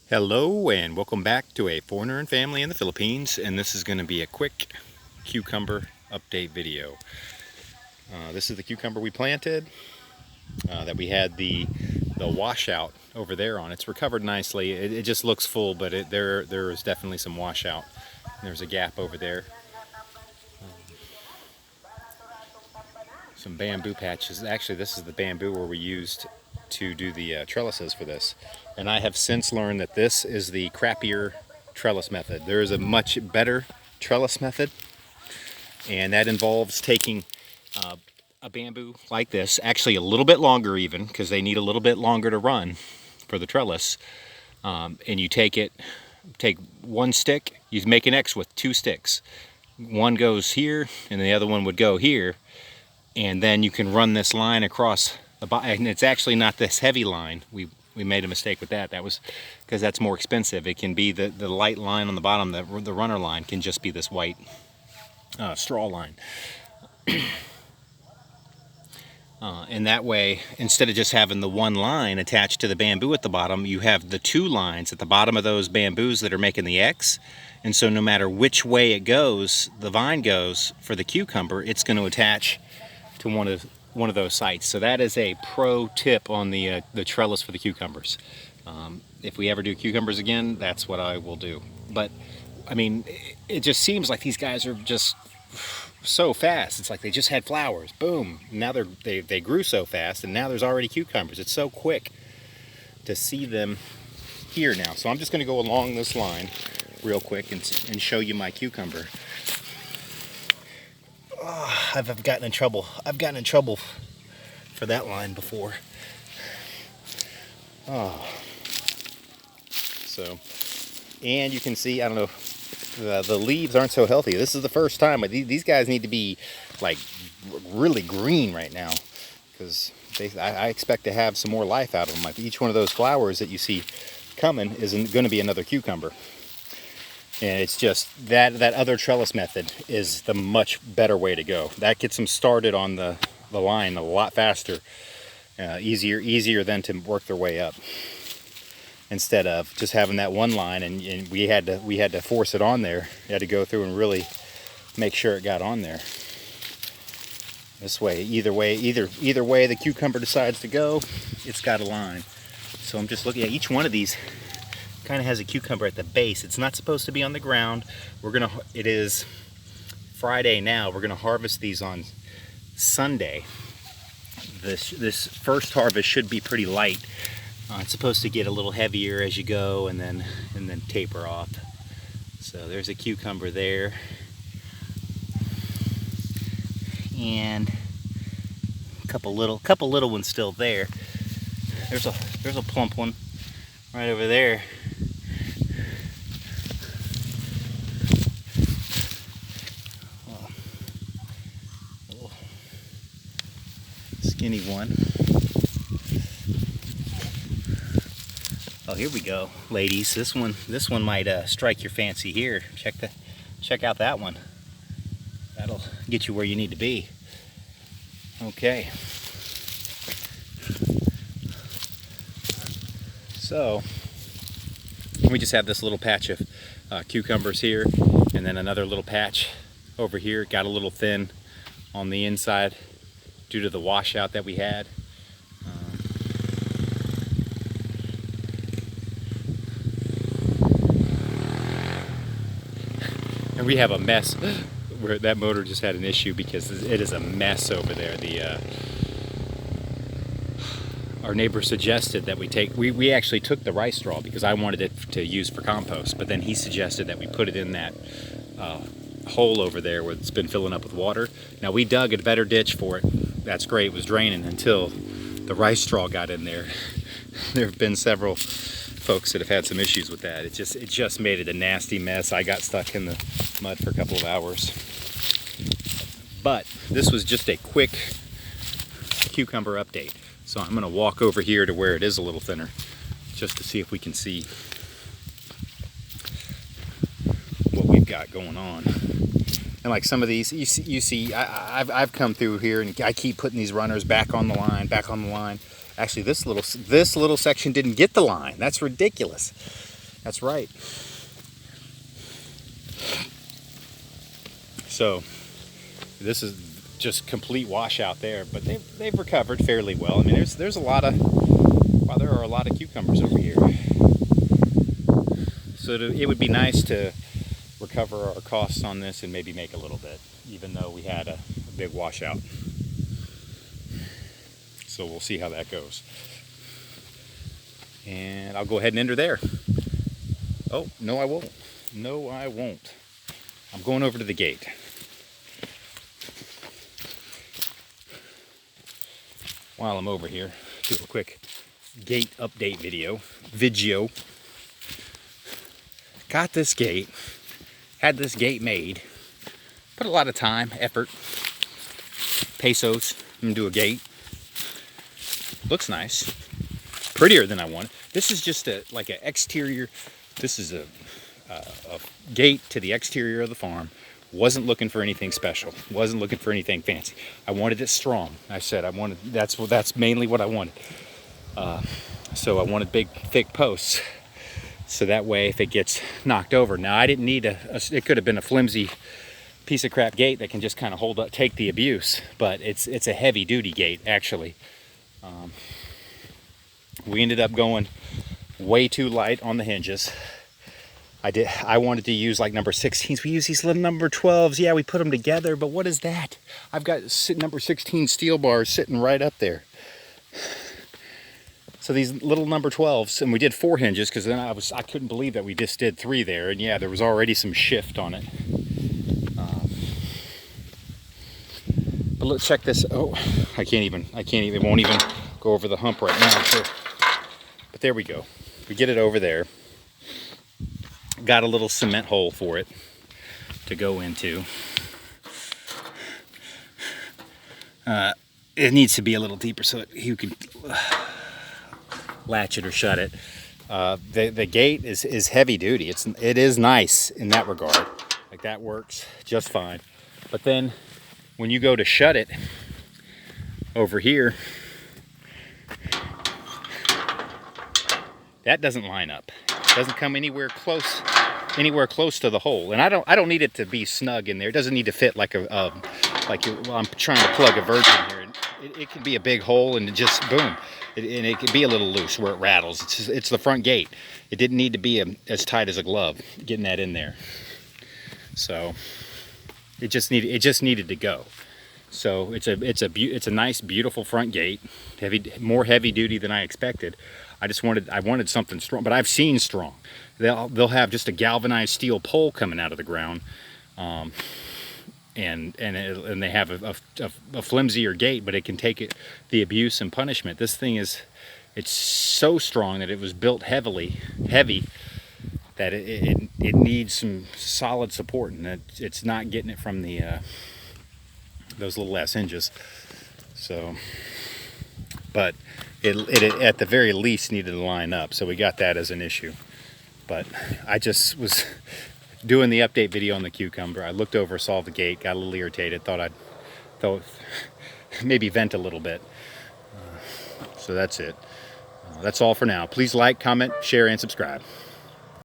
Hello and welcome back to A Foreigner and Family in the Philippines, and this is going to be a quick cucumber update video. This is the cucumber we planted that we had the washout over there on. It's recovered nicely. It just looks full, but there is definitely some washout. There's a gap over there. Some bamboo patches. Actually, this is the bamboo where we used to do the trellises for this. And I have since learned that this is the crappier trellis method. There is a much better trellis method, and that involves taking a bamboo like this, actually a little bit longer even, because they need a little bit longer to run for the trellis. And you take one stick, you make an X with two sticks. One goes here, and the other one would go here. And then you can run this line across the bottom, and it's actually not this heavy line. We made a mistake with that. That was because that's more expensive. It can be the light line on the bottom. The runner line can just be this white straw line. And that way, instead of just having the one line attached to the bamboo at the bottom, you have the two lines at the bottom of those bamboos that are making the X. And so no matter which way it goes, the vine goes for the cucumber, it's going to attach to one of those sites. So that is a pro tip on the trellis for the cucumbers. If we ever do cucumbers again, that's what I will do. But I mean, it just seems like these guys are just so fast. It's like they just had flowers, boom. Now they grew so fast, and now there's already cucumbers. It's so quick to see them here now. So I'm just going to go along this line real quick and show you my cucumber. Oh, I've gotten in trouble. I've gotten in trouble for that line before. Oh. So, and you can see, I don't know, the leaves aren't so healthy. This is the first time. These guys need to be like really green right now, because I expect to have some more life out of them. Like each one of those flowers that you see coming is going to be another cucumber. And it's just that other trellis method is the much better way to go. That gets them started on the line a lot faster, easier than to work their way up. Instead of just having that one line, and we had to force it on there. You had to go through and really make sure it got on there. This way, either way the cucumber decides to go, it's got a line. So I'm just looking at each one of these. Kind of has a cucumber at the base. It's not supposed to be on the ground. It is Friday now. We're gonna harvest these on Sunday. This first harvest should be pretty light. It's supposed to get a little heavier as you go, and then taper off. So there's a cucumber there, and a couple little ones still there. There's a plump one right over there. Little skinny one. Oh, here we go, ladies. This one might strike your fancy here. Check out that one. That'll get you where you need to be. Okay. So we just have this little patch of cucumbers here, and then another little patch over here. Got a little thin on the inside due to the washout that we had. And we have a mess where that motor just had an issue because it is a mess over there. Our neighbor suggested that we actually took the rice straw because I wanted it to use for compost, but then he suggested that we put it in that hole over there where it's been filling up with water. Now we dug a better ditch for it. That's great, it was draining until the rice straw got in there. There have been several folks that have had some issues with that. It just made it a nasty mess. I got stuck in the mud for a couple of hours. But this was just a quick cucumber update. So I'm going to walk over here to where it is a little thinner, just to see if we can see what we've got going on. And like some of these, you see, I've come through here and I keep putting these runners back on the line. Actually, this little section didn't get the line. That's ridiculous. That's right. So this is just complete washout there, but they've recovered fairly well. I mean, there's a lot of, well, there are a lot of cucumbers over here. So it would be nice to recover our costs on this and maybe make a little bit, even though we had a big washout. So we'll see how that goes. And I'll go ahead and enter there. Oh, no I won't. No I won't. I'm going over to the gate. While I'm over here, do a quick gate update video. Got this gate, had this gate made, put a lot of time, effort, pesos into a gate. Looks nice, prettier than I wanted. This is just like an exterior. This is a gate to the exterior of the farm. Wasn't looking for anything special. Wasn't looking for anything fancy. I wanted it strong. I said I wanted. That's mainly what I wanted. So I wanted big, thick posts. So that way, if it gets knocked over, now I didn't need it could have been a flimsy piece of crap gate that can just kind of hold up, take the abuse. But it's a heavy duty gate actually. We ended up going way too light on the hinges. I wanted to use like number 16s. We use these little number 12s. Yeah, we put them together, but what is that? I've got number 16 steel bars sitting right up there. So these little number 12s, and we did 4 hinges because then I couldn't believe that we just did 3 there, and yeah, there was already some shift on it. But let's check this. Oh, I can't even. It won't even go over the hump right now. So, but there we go. We get it over there. Got a little cement hole for it to go into. It needs to be a little deeper so you can latch it or shut it. The gate is heavy duty. It is nice in that regard. Like that works just fine. But then when you go to shut it over here, that doesn't line up. It doesn't come anywhere close to the hole. And I don't need it to be snug in there. It doesn't need to fit like I'm trying to plug a virgin here. It can be a big hole and just boom. And it can be a little loose where it rattles. It's the front gate. It didn't need to be as tight as a glove getting that in there. So it just needed to go. So it's a nice, beautiful front gate. More heavy duty than I expected. I wanted something strong, but I've seen strong. They'll have just a galvanized steel pole coming out of the ground, and they have a flimsier gate, but it can take the abuse and punishment. This thing it's so strong that it was built heavy, that it needs some solid support, and it's not getting it from those little ass hinges. So, but it at the very least needed to line up, so we got that as an issue. But I just was doing the update video on the cucumber. I looked over, saw the gate, got a little irritated, thought maybe vent a little bit. So that's it. That's all for now. Please like, comment, share, and subscribe.